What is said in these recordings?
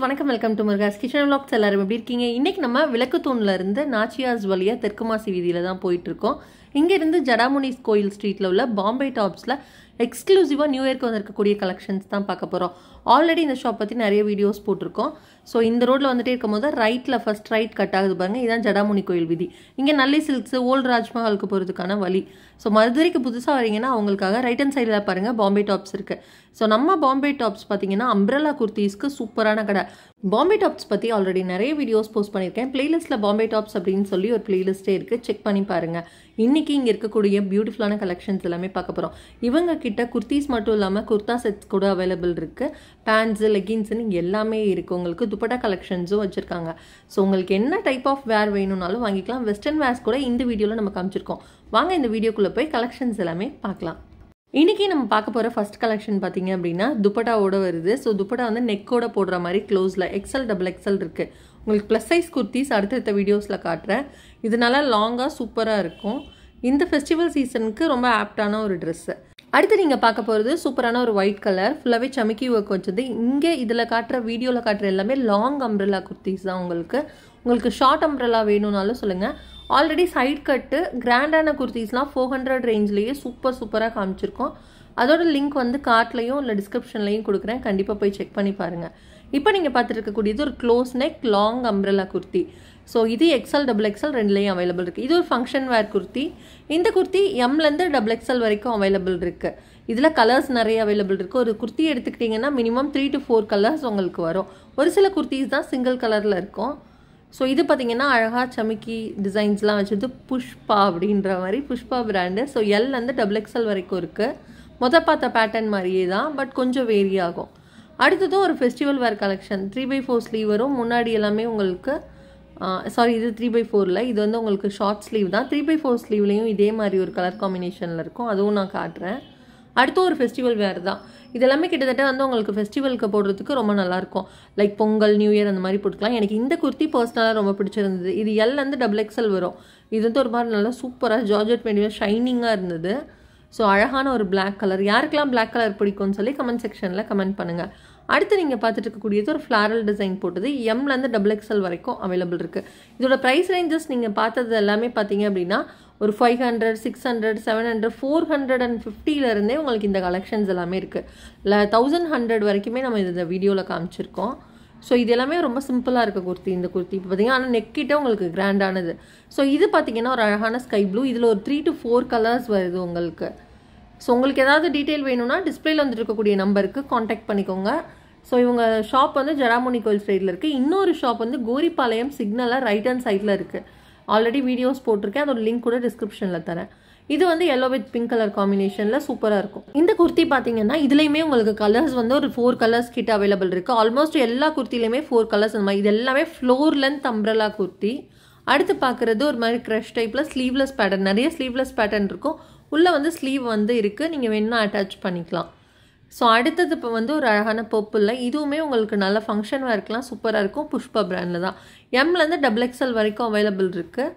வணக்கம் welcome to Murugas kitchen vlogs. எல்லாரும் எப்படி இருக்கீங்க? இன்னைக்கு நம்ம விளக்குத்தூண்ல இருந்து நாச்சியாஸ் வழியா தெற்குமாசி வீதியில தான் போயிட்டு இருக்கோம். இங்க இருந்து ஜடாமுனிஸ் கோயில் ஸ்ட்ரீட்ல உள்ள பாம்பே டாப்ஸ்ல எக்ஸ்க்ளூசிவா நியூ இயர்க்கு வந்திருக்கக்கூடிய கலெக்ஷன்ஸ் தான் பார்க்க போறோம். ஆல்ரெடி இந்த ஷாப் பத்தி நிறைய வீடியோஸ் போட்டிருக்கோம். ஸோ இந்த ரோட்ல வந்துட்டே இருக்கும்போது ரைட்ல ஃபர்ஸ்ட் ரைட் கட் ஆகுது பாருங்க, இதான் ஜடாமுனி கோயில் வீதி. இங்க நல்லி சில்க்ஸ் ஓல்டு ராஜ்மஹாலுக்கு போறதுக்கான வழி. ஸோ மதுரைக்கு புதுசாக வரீங்கன்னா அவங்களுக்காக ரைட் ஹேண்ட் சைடில் பாருங்க பாம்பே டாப்ஸ் இருக்கு. ஸோ நம்ம பாம்பே டாப்ஸ் பார்த்தீங்கன்னா அம்ப்ரெல்லா குர்த்திஸ்க்கு சூப்பரான கடை. பாம்பே டாப்ஸ் பற்றி ஆல்ரெடி நிறைய வீடியோஸ் போஸ்ட் பண்ணியிருக்கேன். பிளேலிஸ்ட்டில் பாம்பே டாப்ஸ் அப்படின்னு சொல்லி ஒரு பிளேலிஸ்ட்டே இருக்குது, செக் பண்ணி பாருங்கள். இன்றைக்கி இங்கே இருக்கக்கூடிய பியூட்டிஃபுல்லான கலெக்ஷன்ஸ் எல்லாமே பார்க்க போகிறோம். இவங்க கிட்ட குர்த்திஸ் மட்டும் இல்லாமல் குர்தா செட்ஸ் கூட அவைலபிள் இருக்குது. பேண்ட்ஸு லெகின்ஸுன்னு எல்லாமே இருக்குது. உங்களுக்கு துப்பட்டா கலெக்ஷன்ஸும் வச்சுருக்காங்க. ஸோ உங்களுக்கு என்ன டைப் ஆஃப் வேர் வேணும்னாலும் வாங்கிக்கலாம். வெஸ்டர்ன் வேர்ஸ் கூட இந்த வீடியோவில் நம்ம காமிச்சிருக்கோம். வாங்க இந்த வீடியோக்குள்ளே போய் கலெக்ஷன்ஸ் எல்லாமே பார்க்கலாம். இன்றைக்கி நம்ம பார்க்க போகிற ஃபர்ஸ்ட் கலெக்ஷன் பார்த்தீங்க அப்படின்னா துப்பட்டாவோட வருது. ஸோ துப்பட்டா வந்து நெக்கோட போடுற மாதிரி க்ளோஸில் எக்ஸல் டபுள் எக்ஸல் இருக்குது. உங்களுக்கு ப்ளஸ் சைஸ் குர்த்திஸ் அடுத்தடுத்த வீடியோஸில் காட்டுறேன். இதனால லாங்காக சூப்பராக இருக்கும். இந்த ஃபெஸ்டிவல் சீசனுக்கு ரொம்ப ஆப்டான ஒரு ட்ரெஸ்ஸு. அடுத்து நீங்கள் பார்க்க போகிறது சூப்பரான ஒரு ஒயிட் கலர் ஃபுல்லாகவே சமிக்கி ஒர்க் வச்சது. இங்கே இதில் காட்டுற வீடியோவில் காட்டுற எல்லாமே லாங் அம்ப்ரெல்லா குர்த்திஸ் தான். உங்களுக்கு ஷார்ட் அம்ப்ரெல்லா வேணும்னாலும் சொல்லுங்கள். ஆல்ரெடி சைட் கட்டு கிராண்டான குர்த்திஸ்லாம் 400 ரேஞ்ச்லேயே சூப்பராக காமிச்சிருக்கோம். அதோட லிங்க் வந்து கார்ட்லையும் இல்லை டிஸ்கிரிப்ஷன்லையும் கொடுக்குறேன், கண்டிப்பாக போய் செக் பண்ணி பாருங்கள். இப்போ நீங்கள் பார்த்துட்டு இருக்கக்கூடியது ஒரு close neck long umbrella kurti. So இது எக்ஸல் டபுள் எக்ஸல் ரெண்டுலேயும் அவைலபிள் இருக்குது. இது ஒரு ஃபங்க்ஷன் வேர் குர்த்தி. இந்த குர்த்தி எம்லேருந்து டபுள் எக்ஸல் வரைக்கும் அவைலபிள் இருக்குது. இதில் கலர்ஸ் நிறைய அவைலபிள் இருக்குது. ஒரு குர்த்தி எடுத்துக்கிட்டிங்கன்னா மினிமம் 3 to 4 கலர்ஸ் உங்களுக்கு வரும். ஒரு சில குர்த்திஸ் தான் சிங்கிள் கலரில் இருக்கும். ஸோ இது பார்த்தீங்கன்னா அழகாக சமிக்கி டிசைன்ஸ்லாம் வச்சுட்டு புஷ்பா அப்படின்ற மாதிரி புஷ்பா பிராண்டு. ஸோ எல்லேருந்து டபுள் எக்ஸல் வரைக்கும் இருக்குது. பார்த்த பேட்டர்ன் மாதிரியே தான், பட் கொஞ்சம் வேரி ஆகும். அடுத்ததும் ஒரு ஃபெஸ்டிவல் வேர் கலெக்ஷன் 3x4 ஸ்லீவ் வரும். முன்னாடி எல்லாமே உங்களுக்கு இது 3x4 இது வந்து உங்களுக்கு ஷார்ட் ஸ்லீவ் தான். 3x4 ஸ்லீவ்லேயும் இதே மாதிரி ஒரு கலர் காம்பினேஷனில் இருக்கும், அதுவும் நான் காட்டுறேன். அடுத்து ஒரு ஃபெஸ்டிவல் வேர் தான். இதெல்லாமே கிட்டத்தட்ட வந்து உங்களுக்கு ஃபெஸ்டிவல்க்கு போடுறதுக்கு ரொம்ப நல்லாயிருக்கும். லைக் பொங்கல் நியூ இயர் அந்த மாதிரி போட்டுக்கலாம். எனக்கு இந்த குர்த்தி பர்சனலாக ரொம்ப பிடிச்சிருந்தது. இது எல்லேருந்து டபுள் எக்ஸல் வரும். இது வந்து ஒரு மாதிரி நல்லா சூப்பராக ஜார்ஜெட் மெட்டீரியல் ஷைனிங்காக இருந்தது. ஸோ அழகான ஒரு பிளாக் கலர். யாருக்கெல்லாம் பிளாக் கலர் பிடிக்கும்னு சொல்லி கமெண்ட் செக்ஷனில் கமெண்ட் பண்ணுங்கள். அடுத்து நீங்கள் பார்த்துட்டு இருக்கக்கூடியது ஒரு ஃப்ளாரல் டிசைன் போட்டது. எம்லேருந்து டபுள் எக்ஸல் வரைக்கும் அவைலபிள் இருக்குது. இதோட ப்ரைஸ் ரேஞ்சஸ் நீங்கள் பார்த்தது எல்லாமே பார்த்தீங்க அப்படின்னா ஒரு 500, 600, 700, 450 உங்களுக்கு இந்த கலெக்ஷன்ஸ் எல்லாமே இருக்குது. இல்லை 1100 வரைக்குமே நம்ம இந்த வீடியோவில் காமிச்சிருக்கோம். ஸோ இது எல்லாமே ரொம்ப சிம்பிளாக இருக்க குர்த்தி. இந்த குர்த்தி இப்போ பார்த்தீங்கன்னா ஆனால் நெக்கிட்ட உங்களுக்கு கிராண்டானது. ஸோ இது பார்த்தீங்கன்னா ஒரு அழகான ஸ்கை ப்ளூ. இதில் ஒரு 3 to 4 கலர்ஸ் வருது உங்களுக்கு. ஸோ உங்களுக்கு ஏதாவது டீட்டெயில் வேணும்னா டிஸ்பிளேல வந்துட்டு இருக்கக்கூடிய நம்பருக்கு காண்டாக்ட் பண்ணிக்கோங்க. ஸோ இவங்க ஷாப் வந்து ஜடாமுனி கோயில் சைடில் இருக்குது. இன்னொரு ஷாப் வந்து கோரிப்பாளையம் சிக்னலில் ரைட் ஹேண்ட் சைடில் இருக்குது. ஆல்ரெடி வீடியோஸ் போட்டிருக்கேன், அதோட லிங்க் கூட டிஸ்கிரிப்ஷனில் தரேன். இது வந்து எல்லோ வித் பிங்க் கலர் காம்பினேஷனில் சூப்பராக இருக்கும். இந்த குர்த்தி பார்த்தீங்கன்னா இதுலேயுமே உங்களுக்கு கலர்ஸ் வந்து ஒரு 4 கலர்ஸ் கிட்ட அவைலபிள் இருக்குது. ஆல்மோஸ்ட் எல்லா குர்த்திலையுமே 4 கலர்ஸ் அந்த மாதிரி. இது எல்லாமே ஃப்ளோர் லென்த் அம்ப்ரெல்லா குர்த்தி. அடுத்து பார்க்குறது ஒரு மாதிரி க்ரஷ் டைப்பில் ஸ்லீவ்லெஸ் பேட்டர்ன். நிறைய ஸ்லீவ்லெஸ் பேட்டர்ன் இருக்கும். உள்ளே வந்து ஸ்லீவ் வந்து இருக்குது, நீங்கள் வேணும்னா அட்டாச் பண்ணிக்கலாம். ஸோ அடுத்தது இப்போ வந்து ஒரு அழகான பர்பிளில். இதுவுமே உங்களுக்கு நல்ல ஃபங்க்ஷன் வேர்க்கெலாம் சூப்பராக இருக்கும். புஷ்பா பிராண்டில் தான். எம்லேருந்து டபுள் எக்ஸல் வரைக்கும் அவைலபிள் இருக்குது.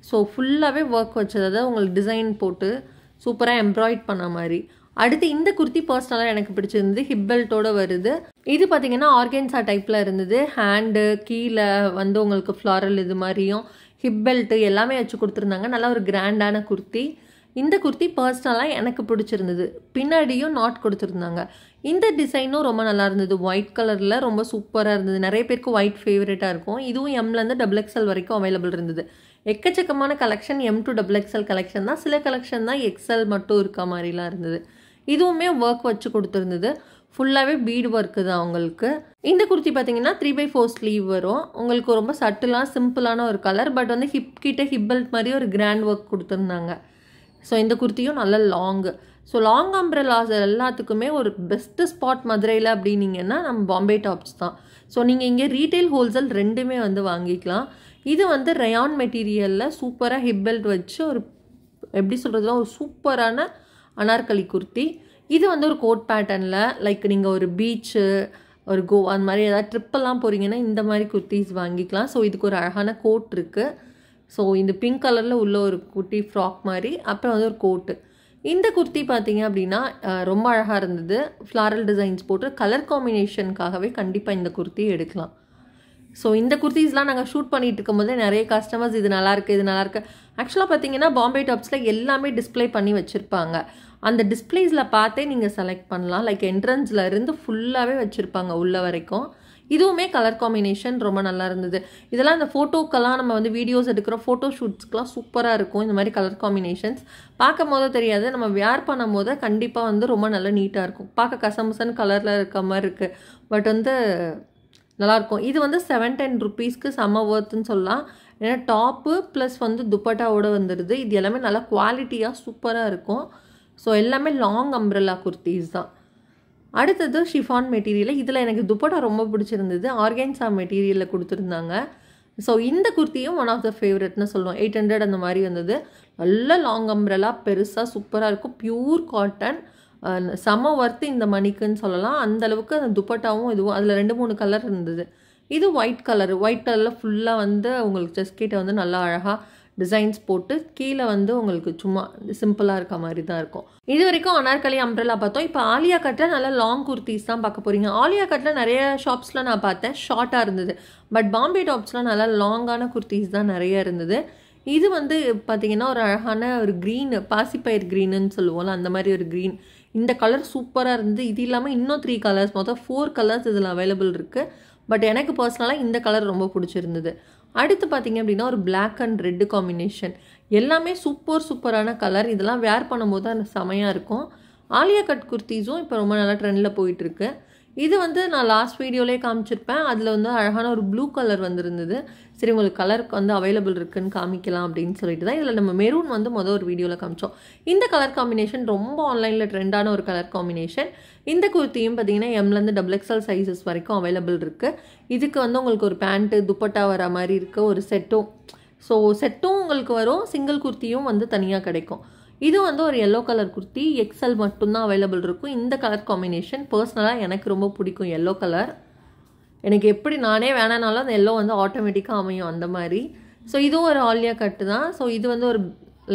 ஸோ ஃபுல்லாகவே ஒர்க் வச்சது, அதாவது உங்களுக்கு டிசைன் போட்டு சூப்பராக எம்ப்ராய்ட் பண்ண மாதிரி. அடுத்து இந்த குர்த்தி பர்சனலாக எனக்கு பிடிச்சிருந்தது. ஹிப் பெல்ட்டோடு வருது. இது பார்த்தீங்கன்னா ஆர்கென்சா டைப்பில் இருந்தது. ஹேண்டு கீழே வந்து உங்களுக்கு ஃப்ளாரல் இது மாதிரியும் ஹிப் பெல்ட்டு எல்லாமே வச்சு கொடுத்துருந்தாங்க. நல்லா ஒரு கிராண்டான குர்த்தி. இந்த குர்த்தி பர்சனலாக எனக்கு பிடிச்சிருந்தது. பின்னாடியும் நாட் கொடுத்துருந்தாங்க. இந்த டிசைனும் ரொம்ப நல்லா இருந்தது. ஒயிட் கலரில் ரொம்ப சூப்பராக இருந்தது. நிறைய பேருக்கு ஒயிட் ஃபேவரட்டாக இருக்கும். இதுவும் எம்லேருந்து டபுள் எக்ஸல் வரைக்கும் அவைலபிள் இருந்தது. எக்கச்சக்கமான collection M to double XL collection தான். சில கலெக்ஷன் தான் எக்ஸல் மட்டும் இருக்க மாதிரிலாம் இருந்தது. இதுவுமே ஒர்க் வச்சு கொடுத்துருந்தது. ஃபுல்லாகவே பீடு ஒர்க்கு தான் உங்களுக்கு. இந்த குர்த்தி பார்த்தீங்கன்னா 3x4 ஸ்லீவ் வரும். உங்களுக்கு ரொம்ப சட்டிலாக சிம்பிளான ஒரு கலர், பட் வந்து ஹிப் கிட்ட ஹிப் பெல்ட் மாதிரி ஒரு கிராண்ட் ஒர்க் கொடுத்துருந்தாங்க. ஸோ இந்த குர்த்தியும் நல்ல லாங்கு. ஸோ லாங் அம்ப்ரெல்லாஸ் எல்லாத்துக்குமே ஒரு பெஸ்ட்டு ஸ்பாட் மதுரையில் அப்படின்னீங்கன்னா நம்ம பாம்பே டாப்ஸ் தான். ஸோ நீங்கள் இங்கே ரீட்டைல் ஹோல்சேல் ரெண்டுமே வந்து வாங்கிக்கலாம். இது வந்து ரயான் மெட்டீரியலில் சூப்பராக ஹிப் பெல்ட் வச்சு ஒரு எப்படி சொல்கிறதுலாம் ஒரு சூப்பரான அனார்கலி குர்த்தி. இது வந்து ஒரு கோட் பேட்டர்னில், லைக் நீங்கள் ஒரு பீச்சு ஒரு கோவா அந்த மாதிரி ஏதாவது ட்ரிப்பெல்லாம் போகிறீங்கன்னா இந்த மாதிரி குர்த்திஸ் வாங்கிக்கலாம். ஸோ இதுக்கு ஒரு அழகான கோட் இருக்குது. ஸோ இந்த பிங்க் கலரில் உள்ள ஒரு குட்டி ஃப்ராக் மாதிரி, அப்புறம் வந்து ஒரு கோட்டு. இந்த குர்த்தி பார்த்தீங்க அப்படின்னா ரொம்ப அழகாக இருந்தது. ஃப்ளாரல் டிசைன்ஸ் போட்டு கலர் காம்பினேஷனுக்காகவே கண்டிப்பாக இந்த குர்த்தி எடுக்கலாம். ஸோ இந்த குர்த்திஸ்லாம் நாங்கள் ஷூட் பண்ணிகிட்டு இருக்கும்போது நிறைய கஸ்டமர்ஸ் இது நல்லாயிருக்கு இது நல்லாயிருக்கு. ஆக்சுவலாக பார்த்தீங்கன்னா பாம்பே டாப்ஸில் எல்லாமே டிஸ்பிளே பண்ணி வச்சுருப்பாங்க. அந்த டிஸ்பிளேஸில் பார்த்தே நீங்கள் செலக்ட் பண்ணலாம். லைக் என்ட்ரன்ஸில் இருந்து ஃபுல்லாகவே வச்சுருப்பாங்க உள்ள வரைக்கும். இதுவுமே கலர் காம்பினேஷன் ரொம்ப நல்லா இருந்தது. இதெல்லாம் இந்த ஃபோட்டோக்கெல்லாம் நம்ம வந்து வீடியோஸ் எடுக்கிறோம், ஃபோட்டோ ஷூட்ஸ்க்கெலாம் சூப்பராக இருக்கும். இந்த மாதிரி கலர் காம்பினேஷன்ஸ் பார்க்கும் போது தெரியாது, நம்ம வேர் பண்ணும் போது கண்டிப்பாக வந்து ரொம்ப நல்லா நீட்டாக இருக்கும். பார்க்க கசமுசன் கலரில் இருக்க மாதிரி இருக்குது, பட் வந்து நல்லாயிருக்கும். இது வந்து 710 ருபீஸ்க்கு செம்ம ஒர்த்துன்னு சொல்லலாம். ஏன்னா டாப்பு ப்ளஸ் வந்து துப்பட்டாவோடு வந்துடுது. இது எல்லாமே நல்லா குவாலிட்டியாக சூப்பராக இருக்கும். ஸோ எல்லாமே லாங் அம்ப்ரெல்லா குர்த்திஸ் தான். அடுத்தது ஷிஃபான் மெட்டீரியல். இதில் எனக்கு துப்பட்டா ரொம்ப பிடிச்சிருந்தது. ஆர்கான்சா மெட்டீரியலில் கொடுத்துருந்தாங்க. ஸோ இந்த குர்த்தியும் ஒன் ஆஃப் த ஃபேவரட்னு சொல்லுவோம். 800 அந்த மாதிரி வந்தது. நல்ல லாங் அம்ப்ரெல்லா, பெருசாக சூப்பராக இருக்கும். பியூர் காட்டன், செம ஒர்த்து இந்த மணிக்குன்னு சொல்லலாம். அந்தளவுக்கு அந்த துப்பட்டாவும் இதுவும் அதில் 2-3 கலர் இருந்தது. இது ஒயிட் கலரில் ஃபுல்லாக வந்து உங்களுக்கு செஸ்ட் கிட்ட வந்து நல்லா அழகாக டிசைன்ஸ் போட்டு கீழே வந்து உங்களுக்கு சும்மா சிம்பிளாக இருக்க மாதிரி தான் இருக்கும். இது வரைக்கும் அனார்கலி அம்ப்ரெல்லா பார்த்தோம். இப்போ ஆலியா கட்டில் நல்லா லாங் குர்த்திஸ் தான் பார்க்க போகிறீங்க. ஆலியா கட்டில் நிறைய ஷாப்ஸில் நான் பார்த்தேன் ஷார்ட்டாக இருந்தது. பட் பாம்பே டாப்ஸில் நல்லா லாங்கான குர்த்திஸ் தான் நிறைய இருந்தது. இது வந்து பார்த்திங்கன்னா ஒரு அழகான ஒரு க்ரீன், பாசிப்பயிர் க்ரீனுன்னு சொல்லுவோம்ல, அந்த மாதிரி ஒரு க்ரீன். இந்த கலர் சூப்பராக இருந்தது. இது இல்லாமல் இன்னும் 3 கலர்ஸ், மொத்தம் 4 கலர்ஸ் இதில் அவைலபிள் இருக்குது. பட் எனக்கு பர்சனலாக இந்த கலர் ரொம்ப பிடிச்சிருந்தது. அடுத்து பார்த்திங்க அப்படின்னா ஒரு பிளாக் அண்ட் ரெட் காம்பினேஷன். எல்லாமே சூப்பரான கலர். இதெல்லாம் வேர் பண்ணும்போது அந்த செமையாக இருக்கும். ஆலியா கட் குர்த்திஸும் இப்போ ரொம்ப நல்லா ட்ரெண்டில் போயிட்டுருக்கு. இது வந்து நான் லாஸ்ட் வீடியோலேயே காமிச்சிருப்பேன். அதில் வந்து அழகான ஒரு ப்ளூ கலர் வந்துருந்தது. சரி உங்களுக்கு கலருக்கு வந்து அவைலபிள் இருக்குன்னு காமிக்கலாம் அப்படின்னு சொல்லிட்டு தான் இதில் நம்ம மெரூன் வந்து ஒரு வீடியோவில் காமிச்சோம். இந்த கலர் காம்பினேஷன் ரொம்ப ஆன்லைனில் ட்ரெண்டான ஒரு கலர் காம்பினேஷன். இந்த குர்த்தியும் பார்த்தீங்கன்னா எம்லேருந்து XXL சைஸஸ் வரைக்கும் அவைலபிள் இருக்குது. இதுக்கு வந்து உங்களுக்கு ஒரு பேண்ட்டு துப்பட்டா வர மாதிரி இருக்குது, ஒரு செட்டும். ஸோ செட்டும் உங்களுக்கு வரும், சிங்கிள் குர்த்தியும் வந்து தனியாக கிடைக்கும். இது வந்து ஒரு எல்லோ கலர் குர்த்தி, XL மட்டும்தான் அவைலபிள் இருக்கும். இந்த கலர் காம்பினேஷன் பர்சனலாக எனக்கு ரொம்ப பிடிக்கும். எல்லோ கலர் எனக்கு எப்படி நானே வேணானாலும் அந்த எல்லோ வந்து ஆட்டோமேட்டிக்காக அமையும் அந்த மாதிரி. ஸோ இதுவும் ஒரு ஆலியா கட்டு தான். ஸோ இது வந்து ஒரு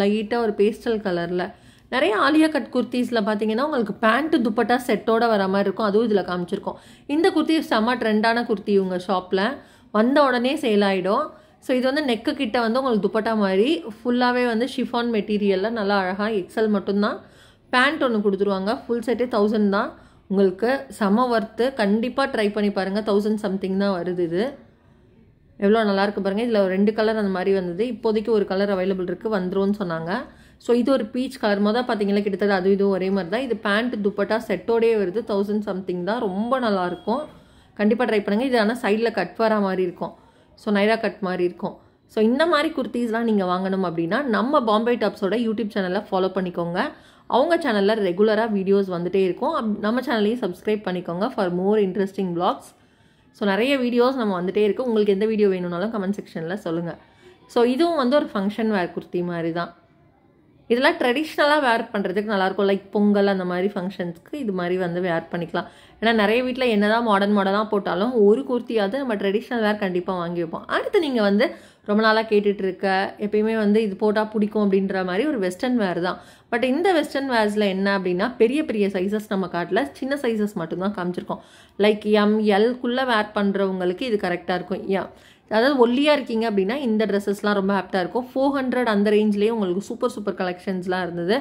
லைட்டாக ஒரு பேஸ்டல் கலரில். நிறைய ஆலியா கட் குர்த்திஸில் பார்த்தீங்கன்னா உங்களுக்கு பேண்ட்டு துப்பட்டா செட்டோடு வர மாதிரி இருக்கும். அதுவும் இதில் காமிச்சிருக்கோம். இந்த குர்த்தி செம்ம ட்ரெண்டான குர்த்தி உங்கள் ஷாப்பில் வந்த உடனே சேல் ஆகிடும். ஸோ இது வந்து நெக்கு கிட்ட வந்து உங்களுக்கு துப்பட்டா மாதிரி ஃபுல்லாகவே வந்து ஷிஃபான் மெட்டீரியலில் நல்லா அழகாக XL மட்டும்தான். பேண்ட் ஒன்று கொடுத்துருவாங்க. ஃபுல் செட்டே 1000 தான். உங்களுக்கு செம ஒர்த்து. கண்டிப்பாக ட்ரை பண்ணி பாருங்கள். 1000 சம்திங் தான் வருது. இது எவ்வளோ நல்லாயிருக்கு பாருங்கள். இதில் 2 கலர் அந்த மாதிரி வந்தது. இப்போதைக்கு ஒரு கலர் அவைலபிள் இருக்குது, வந்துரும்னு சொன்னாங்க. ஸோ இது ஒரு பீச் கலர். பார்த்தீங்கன்னா கிட்டத்தட்ட அது இதுவும் ஒரே மாதிரி தான். இது பேண்ட் துப்பட்டா செட்டோடே வருது. 1000 சம்திங் தான். ரொம்ப நல்லாயிருக்கும். கண்டிப்பாக ட்ரை பண்ணுங்கள். இது ஆனால் சைடில் கட் வர மாதிரி இருக்கும். ஸோ நைரா கட் மாதிரி இருக்கும். ஸோ இந்த மாதிரி குர்த்திஸ்லாம் நீங்கள் வாங்கணும் அப்படின்னா நம்ம பாம்பே டாப்ஸோட யூடியூப் சேனலை ஃபாலோ பண்ணிக்கோங்க. அவங்க சேனலில் ரெகுலராக வீடியோஸ் வந்துகிட்டே இருக்கும். நம்ம சேனலையும் சப்ஸ்கிரைப் பண்ணிக்கோங்க for more interesting vlogs. So நிறைய வீடியோஸ் நம்ம வந்துகிட்டே இருக்குது. உங்களுக்கு எந்த வீடியோ வேணும்னாலும் கமெண்ட் செக்ஷனில் சொல்லுங்கள். ஸோ இதுவும் வந்து ஒரு ஃபங்க்ஷன் வேர் குர்த்தி மாதிரி தான். இதெல்லாம் ட்ரெடிஷ்னலாக வேர் பண்ணுறதுக்கு நல்லாயிருக்கும். லைக் பொங்கல் அந்த மாதிரி ஃபங்க்ஷன்ஸ்க்கு இது மாதிரி வந்து வேர் பண்ணிக்கலாம். ஏன்னா நிறைய வீட்டில் என்ன தான் மாடர்னாக போட்டாலும் ஒரு குர்த்தியாவது நம்ம ட்ரெடிஷ்னல் வேர் கண்டிப்பாக வாங்கி வைப்போம். அடுத்து நீங்கள் வந்து ரொம்ப நாளாக கேட்டுட்ருக்க எப்பயுமே வந்து இது போட்டால் பிடிக்கும் அப்படின்ற மாதிரி ஒரு வெஸ்டர்ன் வேர் தான். பட் இந்த வெஸ்டர்ன் வேர்ஸில் என்ன அப்படின்னா பெரிய பெரிய சைஸஸ் நம்ம காட்டில் சின்ன சைஸஸ் மட்டும்தான் காமிச்சிருக்கோம். லைக் MLக்குள்ளே வேர் பண்ணுறவங்களுக்கு இது கரெக்டாக இருக்கும். அதாவது ஒல்லியாக இருக்கீங்க அப்படின்னா இந்த ட்ரெஸ்ஸஸ்லாம் ரொம்ப ஆப்டாக இருக்கும். 400 அந்த ரேஞ்ச்லேயே உங்களுக்கு சூப்பர் கலெக்ஷன்ஸ்லாம் இருந்தது.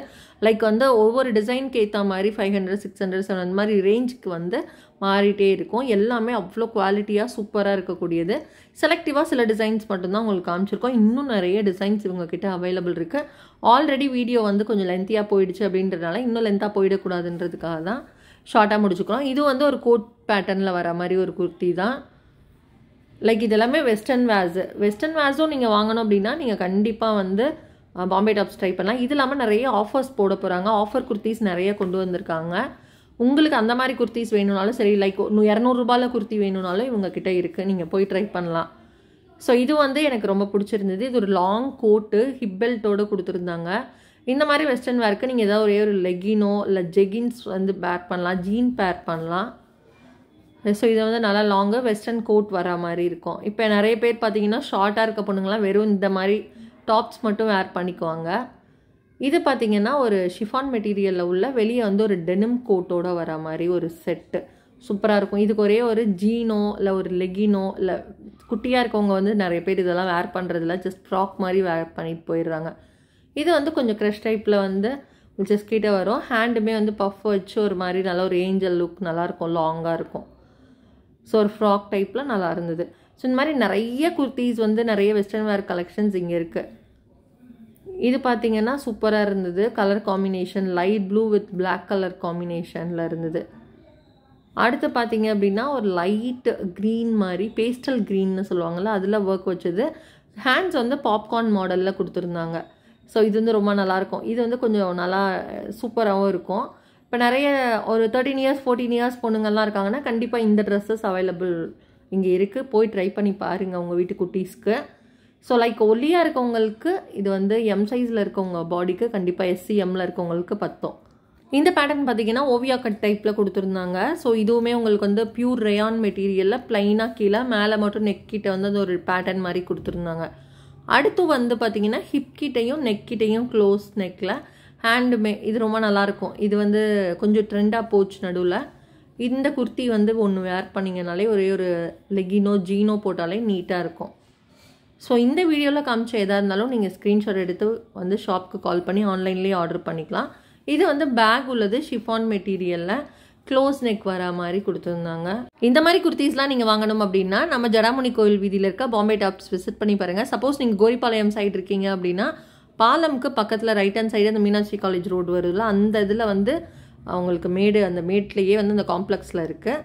லைக் வந்து ஒவ்வொரு டிசைனுக்கு ஏற்ற மாதிரி 500, 600, 700 அந்த மாதிரி ரேஞ்சுக்கு வந்து மாறிட்டே இருக்கும். எல்லாமே அவ்வளோ குவாலிட்டியாக சூப்பராக இருக்கக்கூடியது. செலக்டிவாக சில டிசைன்ஸ் மட்டும்தான் உங்களுக்கு காமிச்சிருக்கோம். இன்னும் நிறைய டிசைன்ஸ் இவங்ககிட்ட அவைலபிள் இருக்குது. ஆல்ரெடி வீடியோ வந்து கொஞ்சம் லென்த்தியாக போயிடுச்சு அப்படின்றதுனால இன்னும் லென்த்தாக போயிடக்கூடாதுன்றதுக்காக தான் ஷார்ட்டாக முடிச்சுக்கிறோம். இது வந்து ஒரு கோட் பேட்டர்னில் வர மாதிரி ஒரு குர்த்தி தான். லைக் இது எல்லாமே வெஸ்டர்ன் வேர்ஸும் நீங்கள் வாங்கணும் அப்படின்னா நீங்கள் கண்டிப்பாக வந்து பாம்பே டாப்ஸ் ட்ரை பண்ணலாம். இது இல்லாமல் நிறைய ஆஃபர்ஸ் போட போகிறாங்க. ஆஃபர் குர்த்திஸ் நிறைய கொண்டு வந்திருக்காங்க. உங்களுக்கு அந்த மாதிரி குர்த்திஸ் வேணும்னாலும் சரி, லைக் 200 ரூபாயில் குர்த்தி வேணும்னாலும் இவங்ககிட்ட இருக்குது, நீங்கள் போய் ட்ரை பண்ணலாம். ஸோ இது வந்து எனக்கு ரொம்ப பிடிச்சிருந்தது. இது ஒரு லாங் கோட்டு ஹிப் பெல்ட்டோடு கொடுத்துருந்தாங்க. இந்த மாதிரி வெஸ்டர்ன் வேருக்கு நீங்கள் ஏதாவது ஒரே ஒரு லெகினோ இல்லை ஜெகின்ஸ் வந்து பேர் பண்ணலாம், ஜீன் பேர் பண்ணலாம். ஸோ இது வந்து நல்லா லாங்காக வெஸ்டர்ன் கோட் வர மாதிரி இருக்கும். இப்போ நிறைய பேர் பார்த்தீங்கன்னா ஷார்ட்டாக இருக்க பொண்ணுங்களாம் வெறும் இந்த மாதிரி டாப்ஸ் மட்டும் வேர் பண்ணிக்குவாங்க. இது பார்த்தீங்கன்னா ஒரு ஷிஃபான் மெட்டீரியலில் உள்ள வெளியே வந்து ஒரு டெனிம் கோட்டோட வர மாதிரி ஒரு செட்டு சூப்பராக இருக்கும். இதுக்கு ஒரே ஒரு ஜீனோ இல்லை ஒரு லெகினோ இல்லை குட்டியாக இருக்கவங்க வந்து நிறைய பேர் இதெல்லாம் வேர் பண்ணுறதில்ல, ஜஸ்ட் ஃப்ராக் மாதிரி வேர் பண்ணிட்டு போயிடுறாங்க. இது வந்து கொஞ்சம் க்ரஷ் டைப்பில் வந்து ஜஸ்ட் கிட்டே வரும். ஹேண்டுமே வந்து பஃப் வச்சு ஒரு மாதிரி நல்ல ஒரு ஏஞ்சல் லுக் நல்லாயிருக்கும், லாங்காக இருக்கும். ஸோ ஒரு ஃப்ராக் டைப்பில் நல்லா இருந்தது. ஸோ இந்த மாதிரி நிறைய குர்த்திஸ் வந்து நிறைய வெஸ்டர்ன் வேர் கலெக்ஷன்ஸ் இங்கே இருக்குது. இது பார்த்தீங்கன்னா சூப்பராக இருந்தது. Colour combination light blue with black colour காம்பினேஷனில் இருந்தது. அடுத்து பார்த்தீங்க அப்படின்னா ஒரு லைட் க்ரீன் மாதிரி பேஸ்டல் க்ரீன்னு சொல்லுவாங்கள்ல, அதில் ஒர்க் வச்சது. ஹேண்ட்ஸ் வந்து பாப்கார்ன் மாடலில் கொடுத்துருந்தாங்க. ஸோ இது வந்து ரொம்ப நல்லாயிருக்கும். இது வந்து கொஞ்சம் நல்லா சூப்பராகவும் இருக்கும். இப்போ நிறைய ஒரு 13 இயர்ஸ் 14 இயர்ஸ் பொண்ணுங்கள்லாம் இருக்காங்கன்னா கண்டிப்பாக இந்த ட்ரெஸ்ஸஸ் அவைலபிள் இங்கே இருக்குது. போய் ட்ரை பண்ணி பாருங்கள் உங்கள் வீட்டு குட்டீஸ்க்கு. ஸோ லைக் ஒல்லியாக இருக்கவங்களுக்கு இது வந்து எம் சைஸில் இருக்கவங்க பாடிக்கு கண்டிப்பாக SCMல இருக்கவங்களுக்கு பத்தும். இந்த பேட்டர்ன் பார்த்தீங்கன்னா ஓவியா கட் டைப்பில் கொடுத்துருந்தாங்க. ஸோ இதுவுமே உங்களுக்கு வந்து பியூர் ரேயான் மெட்டீரியலில் ப்ளைனாக கீழே மேலே மட்டும் நெக் கிட்ட வந்து அது ஒரு பேட்டர்ன் மாதிரி கொடுத்துருந்தாங்க. அடுத்து வந்து பார்த்தீங்கன்னா ஹிப் கிட்டையும் நெக் கிட்டையும் க்ளோஸ் நெக்கில் ஹேண்டுமே இது ரொம்ப நல்லாயிருக்கும். இது வந்து கொஞ்சம் ட்ரெண்டாக போச்சு நடுவில். இந்த குர்த்தி வந்து ஒன்று வேர் பண்ணிங்கனாலே ஒரே ஒரு லெகினோ ஜீனோ போட்டாலே நீட்டாக இருக்கும். ஸோ இந்த வீடியோவில் காமிச்ச எதாக இருந்தாலும் நீங்கள் ஸ்க்ரீன்ஷாட் எடுத்து வந்து ஷாப்க்கு கால் பண்ணி ஆன்லைன்லேயே ஆர்டர் பண்ணிக்கலாம். இது வந்து பேக் உள்ளது ஷிஃபான் மெட்டீரியலில் க்ளோஸ் நெக் வர மாதிரி கொடுத்துருந்தாங்க. இந்த மாதிரி குர்த்திஸ்லாம் நீங்கள் வாங்கணும் அப்படின்னா நம்ம ஜடாமுனி கோயில் வீதியில் இருக்க பாம்பே டாப்ஸ் விசிட் பண்ணி பாருங்கள். சப்போஸ் நீங்கள் கோரிப்பாளையம் சைடு இருக்கீங்க அப்படின்னா பாலம்க்கு பக்கத்தில் ரைட் ஹேண்ட் சைடு அந்த மீனாட்சி காலேஜ் ரோடு வருதுல, அந்த இதில் வந்து அவங்களுக்கு அந்த மேட்லேயே வந்து அந்த காம்ப்ளெக்ஸில் இருக்குது.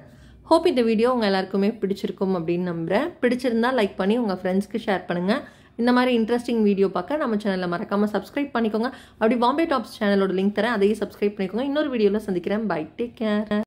ஹோப் இந்த வீடியோ உங்கள் எல்லாருக்குமே பிடிச்சிருக்கும் அப்படின்னு நம்புகிறேன். பிடிச்சிருந்தா லைக் பண்ணி உங்கள் ஃப்ரெண்ட்ஸ்க்கு ஷேர் பண்ணுங்கள். இந்த மாதிரி இன்ட்ரெஸ்டிங் வீடியோ பார்க்க நம்ம சேனலில் மறக்காமல் சப்ஸ்கிரைப் பண்ணிக்கோங்க. அப்படி பாம்பே டாப்ஸ் சேனலோட லிங்க் தரேன், அதையும் சப்ஸ்கிரைப் பண்ணிக்கோங்க. இன்னொரு வீடியோவில் சந்திக்கிறேன். Bye, take care.